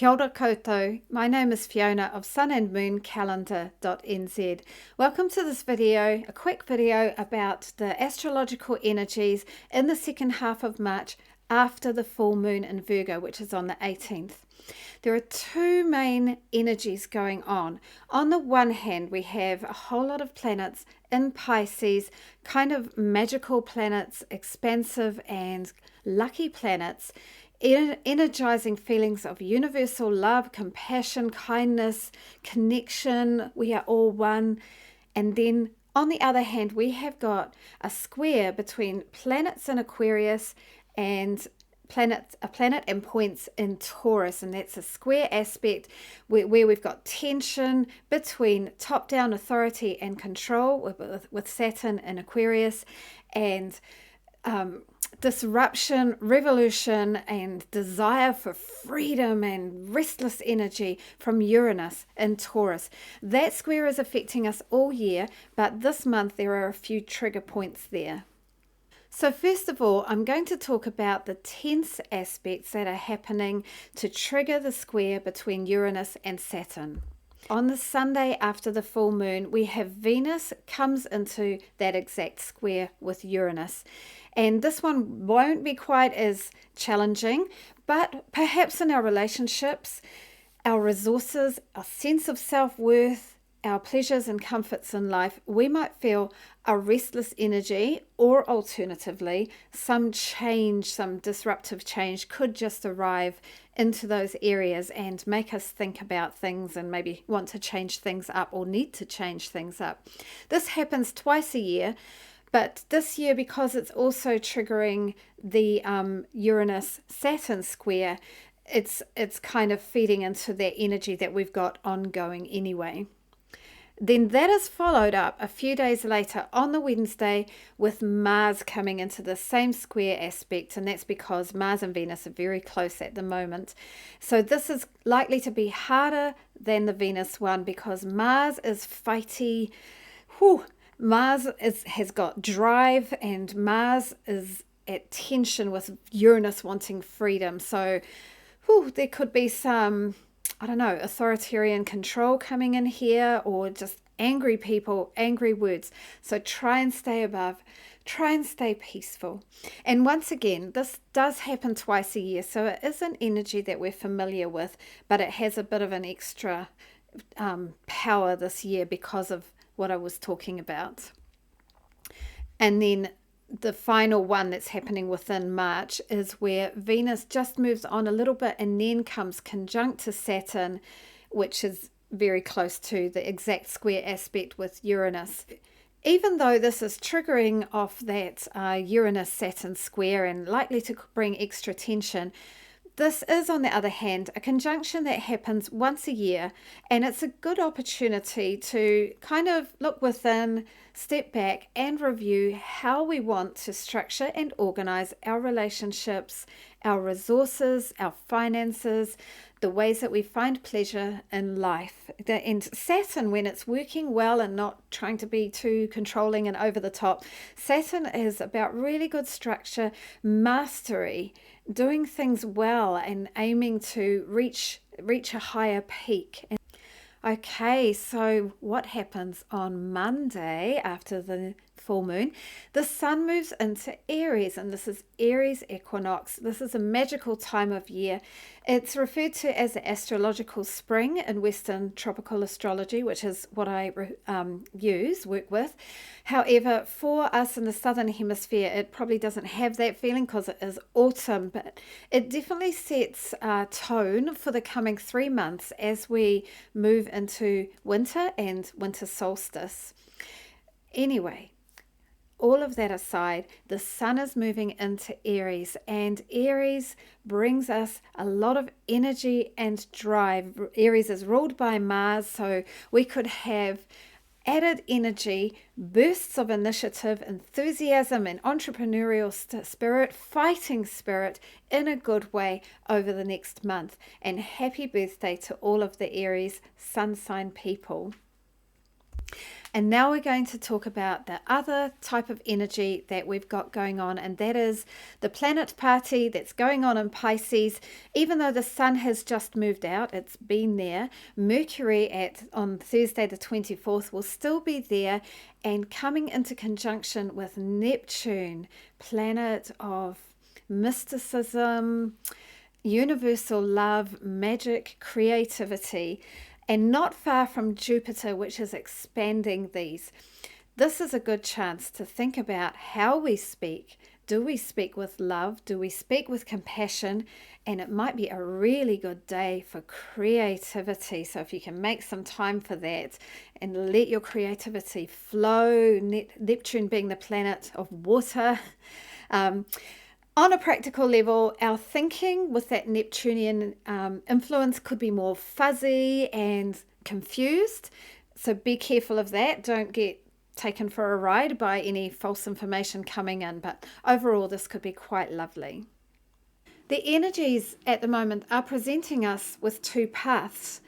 Kia ora koutou, my name is Fiona of sunandmooncalendar.nz. Welcome to this video, a quick video about the astrological energies in the second half of March after the full moon in Virgo, which is on the 18th. There are two main energies going on. On the one hand, we have a whole lot of planets in Pisces, kind of magical planets, expansive and lucky planets, energizing feelings of universal love, compassion, kindness, connection. We are all one. And then on the other hand, we have got a square between planets in Aquarius and a planet and points in Taurus, and that's a square aspect where we've got tension between top-down authority and control with Saturn in Aquarius, and disruption, revolution, and desire for freedom and restless energy from Uranus in Taurus. That square is affecting us all year, but this month there are a few trigger points there. So first of all, I'm going to talk about the tense aspects that are happening to trigger the square between Uranus and Saturn. On the Sunday after the full moon, we have Venus comes into that exact square with Uranus. And this one won't be quite as challenging, but perhaps in our relationships, our resources, our sense of self-worth, our pleasures and comforts in life, we might feel a restless energy, or alternatively, some change, some disruptive change could just arrive into those areas and make us think about things and maybe want to change things up or need to change things up. This happens twice a year, but this year, because it's also triggering the Uranus-Saturn square, it's kind of feeding into that energy that we've got ongoing anyway. Then that is followed up a few days later on the Wednesday with Mars coming into the same square aspect, and that's because Mars and Venus are very close at the moment. So this is likely to be harder than the Venus one because Mars is fighty. Mars has got drive, and Mars is at tension with Uranus wanting freedom. So there could be some, I don't know, authoritarian control coming in here, or just angry people, angry words. So try and stay above, try and stay peaceful. And once again, this does happen twice a year, so it is an energy that we're familiar with, but it has a bit of an extra power this year because of what I was talking about. And then the final one that's happening within March is where Venus just moves on a little bit and then comes conjunct to Saturn, which is very close to the exact square aspect with Uranus. Even though this is triggering off that Uranus-Saturn square and likely to bring extra tension, this is, on the other hand, a conjunction that happens once a year, and it's a good opportunity to kind of look within, step back, and review how we want to structure and organize our relationships, our resources, our finances, the ways that we find pleasure in life. And Saturn, when it's working well and not trying to be too controlling and over the top, Saturn is about really good structure, mastery, doing things well and aiming to reach a higher peak. Okay, so what happens on Monday after the full moon? The sun moves into Aries, and this is Aries Equinox. This is a magical time of year. It's referred to as the astrological spring in Western tropical astrology, which is what I work with. However, for us in the Southern Hemisphere, it probably doesn't have that feeling because it is autumn, but it definitely sets a tone for the coming 3 months as we move into winter and winter solstice. Anyway, all of that aside, the sun is moving into Aries, and Aries brings us a lot of energy and drive. Aries is ruled by Mars, so we could have added energy, bursts of initiative, enthusiasm, and entrepreneurial spirit, fighting spirit in a good way over the next month. And happy birthday to all of the Aries sun sign people. And now we're going to talk about the other type of energy that we've got going on, and that is the planet party that's going on in Pisces. Even though the sun has just moved out, it's been there, Mercury on Thursday the 24th will still be there and coming into conjunction with Neptune, planet of mysticism, universal love, magic, creativity, and not far from Jupiter, which is expanding these. This is a good chance to think about how we speak. Do we speak with love? Do we speak with compassion? And it might be a really good day for creativity. So if you can make some time for that and let your creativity flow, Neptune being the planet of water. On a practical level, our thinking with that Neptunian influence could be more fuzzy and confused. So be careful of that. Don't get taken for a ride by any false information coming in. But overall, this could be quite lovely. The energies at the moment are presenting us with two paths.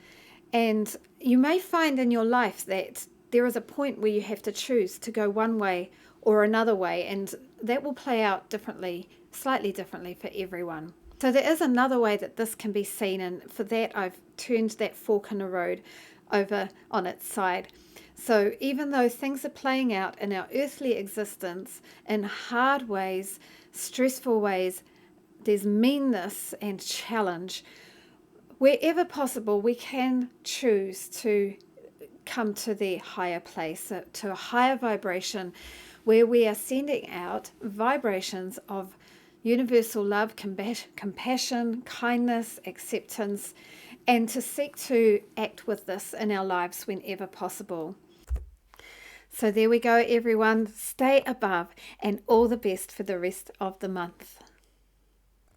And you may find in your life that there is a point where you have to choose to go one way or another way, and that will play out differently, slightly differently for everyone. So there is another way that this can be seen, and for that I've turned that fork in the road over on its side. So even though things are playing out in our earthly existence in hard ways, stressful ways, there's meanness and challenge, wherever possible we can choose to come to the higher place, to a higher vibration where we are sending out vibrations of universal love, compassion, kindness, acceptance, and to seek to act with this in our lives whenever possible. So there we go, everyone. Stay above and all the best for the rest of the month.